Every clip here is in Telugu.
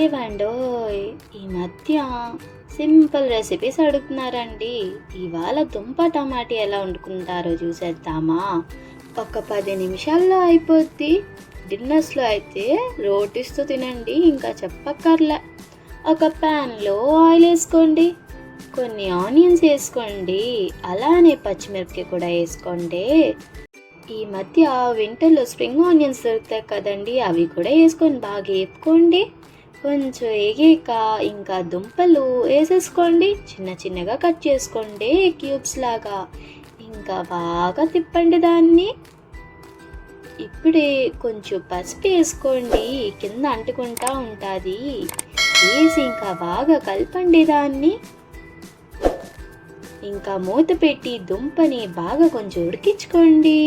ఏవండోయ్, ఈ మధ్య సింపుల్ రెసిపీస్ అడుగుతున్నారండి. ఇవాళ దుంప టమాటీ ఎలా వండుకుంటారో చూసేద్దామా? ఒక 10 నిమిషాల్లో అయిపోద్ది. డిన్నర్స్లో అయితే రోటీస్తో తినండి, ఇంకా చెప్పక్కర్లే. ఒక ప్యాన్లో ఆయిల్ వేసుకోండి, కొన్ని ఆనియన్స్ వేసుకోండి, అలానే పచ్చిమిరపకాయ కూడా వేసుకోండి. ఈ మధ్య వింటర్లో స్ప్రింగ్ ఆనియన్స్ దొరుకుతాయి కదండి, అవి కూడా వేసుకొని బాగా వేపుకోండి. కొంచెం ఎగాక ఇంకా దుంపలు వేసేసుకోండి, చిన్న చిన్నగా కట్ చేసుకోండి క్యూబ్స్ లాగా. ఇంకా బాగా తిప్పండి దాన్ని. ఇప్పుడే కొంచెం పసుపు వేసుకోండి, కింద అంటుకుంటా ఉంటుంది. వేసి ఇంకా బాగా కలపండి దాన్ని. ఇంకా మూత పెట్టి దుంపని బాగా కొంచెం ఉడికించుకోండి.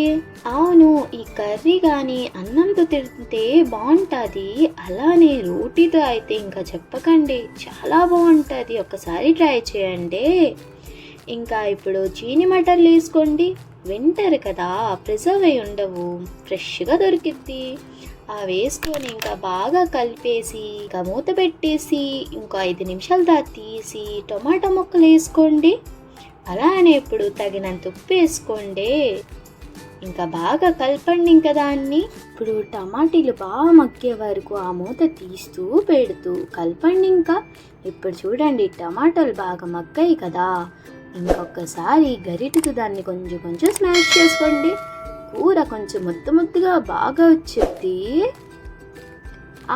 అవును, ఈ కర్రీ కానీ అన్నంతో తింటే బాగుంటుంది, అలానే రోటీతో అయితే ఇంకా చెప్పకండి, చాలా బాగుంటుంది. ఒకసారి ట్రై చేయండి. ఇంకా ఇప్పుడు చీని మటర్లు వేసుకోండి. వింటర్ కదా, ప్రిజర్వ్ అయి ఉండవు, ఫ్రెష్గా దొరికిద్ది. అవి వేసుకొని ఇంకా బాగా కలిపేసి ఇంకా మూత పెట్టేసి ఇంకో 5 నిమిషాల దాకా తీసి టొమాటో ముక్కలు వేసుకోండి. అలానే ఇప్పుడు తగినంత ఉప్పు వేసుకోండి. ఇంకా బాగా కలపండి. ఇంకా దాన్ని ఇప్పుడు టమాటీలు బాగా మగ్గే వరకు ఆ మూత తీస్తూ పెడుతూ కలపండి. ఇంకా ఇప్పుడు చూడండి, టమాటాలు బాగా మగ్గాయి కదా. ఇంకొకసారి గరిటెతో దాన్ని కొంచెం కొంచెం స్మాష్ చేసుకోండి. కూర కొంచెం ముద్దగా బాగా వచ్చింది.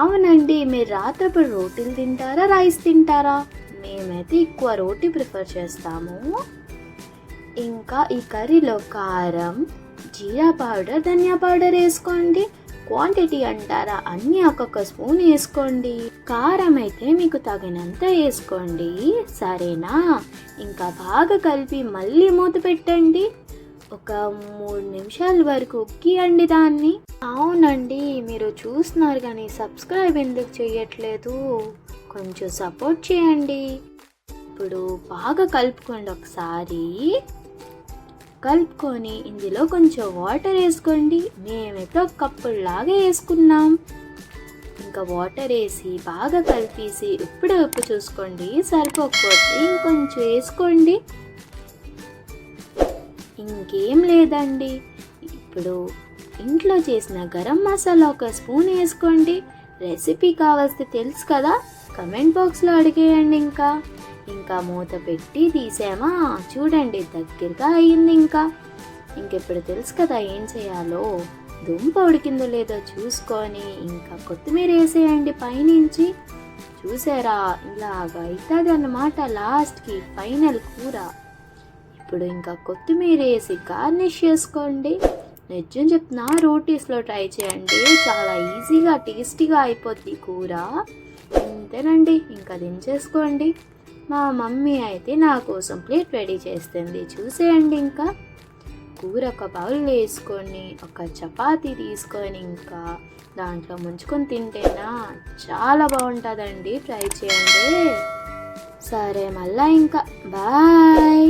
అవునండి, మీరు రాత్రిపూట రోటీలు తింటారా, రైస్ తింటారా? మేమైతే ఎక్కువ రోటీ ప్రిఫర్ చేస్తాము. ఇంకా ఈ కర్రీలో కారం, జీరా పౌడర్, ధనియా పౌడర్ వేసుకోండి. క్వాంటిటీ అంటారా, అన్నీ ఒక్కొక్క స్పూన్ వేసుకోండి. కారం అయితే మీకు తగినంత వేసుకోండి, సరేనా? ఇంకా బాగా కలిపి మళ్ళీ మూత పెట్టండి. ఒక 3 నిమిషాల వరకు ఉక్కియండి దాన్ని. అవునండి, మీరు చూస్తున్నారు కానీ సబ్స్క్రైబ్ ఎందుకు చేయట్లేదు? కొంచెం సపోర్ట్ చేయండి. ఇప్పుడు బాగా కలుపుకోండి. ఒకసారి కలుపుకొని ఇందులో కొంచెం వాటర్ వేసుకోండి. మేమైతే ఒక కప్పులాగా వేసుకున్నాం. ఇంకా వాటర్ వేసి బాగా కలిపేసి ఇప్పుడు ఉప్పు చూసుకోండి, సరిపోకపోతే ఇంకొంచెం వేసుకోండి. ఇంకేం లేదండి, ఇప్పుడు ఇంట్లో చేసిన గరం మసాలా ఒక స్పూన్ వేసుకోండి. రెసిపీ కావాల్సి తెలుసు కదా, కమెంట్ బాక్స్లో అడిగేయండి. ఇంకా మూత పెట్టి తీసామా, చూడండి దగ్గరగా అయ్యింది. ఇంకెప్పుడు తెలుసు కదా ఏం చేయాలో. దుంప ఉడికిందో లేదో చూసుకొని ఇంకా కొత్తిమీర వేసేయండి పైనుంచి. చూసారా, ఇలాగా అవుతుంది అన్నమాట లాస్ట్కి ఫైనల్ కూర. ఇప్పుడు ఇంకా కొత్తిమీర వేసి గార్నిష్ చేసుకోండి. నిజం చెప్తున్నా, రోటీస్లో ట్రై చేయండి, చాలా ఈజీగా టేస్టీగా అయిపోద్ది కూర. అంతేనండి, ఇంకా దించేసుకోండి. మా మమ్మీ అయితే నా కోసం ప్లేట్ రెడీ చేస్తుంది, చూసేయండి. ఇంకా కూర ఒక బౌల్ వేసుకొని ఒక చపాతీ తీసుకొని ఇంకా దాంట్లో ముంచుకొని తింటేనా చాలా బాగుంటుందండి, ట్రై చేయండి. సరే, మళ్ళా ఇంకా బాయ్.